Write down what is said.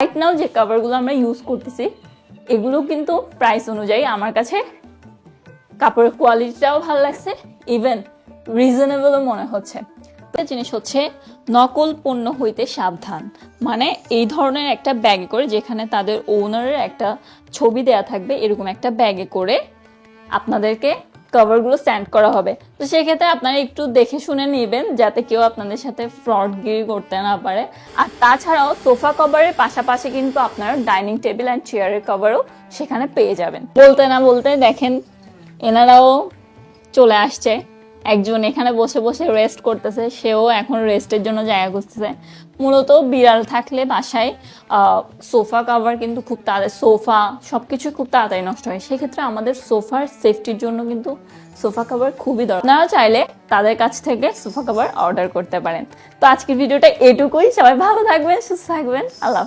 Right now যে কভারগুলো আমরা use করতেছি এগুলো কিন্তু প্রাইস অনুযায়ী আমার কাছে কাপড়ের কোয়ালিটিটাও ভালো লাগছে, ইভেন রিজনেবলও মনে হচ্ছে। জিনিস হচ্ছে নকল পণ্য হইতে সাবধান, মানে এই ধরনের একটা ব্যাগে করে যেখানে তাদের ওনারের একটা ছবি দেয়া থাকবে, এরকম একটা ব্যাগে করে আপনাদেরকে কভারগুলো সেন্ড করা হবে। তো সেক্ষেত্রে আপনারা একটু দেখে শুনে নেবেন যাতে কেউ আপনাদের সাথে ফ্রডগিরি করতে না পারে। আর তাছাড়াও সোফা কভারের পাশাপাশি কিন্তু আপনারা ডাইনিং টেবিল অ্যান্ড চেয়ারের কভারও সেখানে পেয়ে যাবেন। বলতে না বলতে দেখেন এনারাও চলে আসছে, একজন এখানে বসে বসে রেস্ট করতেছে, সেও এখন রেস্টের জন্য জায়গা খুঁজতেছে। মূলত বিড়াল থাকলে বাসায় সোফা কভার কিন্তু খুব তাড়াতাড়ি, সোফা সবকিছু খুব তাড়াতাড়ি নষ্ট হয়। সেক্ষেত্রে আমাদের সোফার সেফটির জন্য কিন্তু সোফা কভার খুবই দরকার। আপনারা চাইলে তাদের কাছ থেকে সোফা কভার অর্ডার করতে পারেন। তো আজকের ভিডিওটা এটুকুই, সবাই ভালো থাকবেন, সুস্থ থাকবেন, আল্লাহ।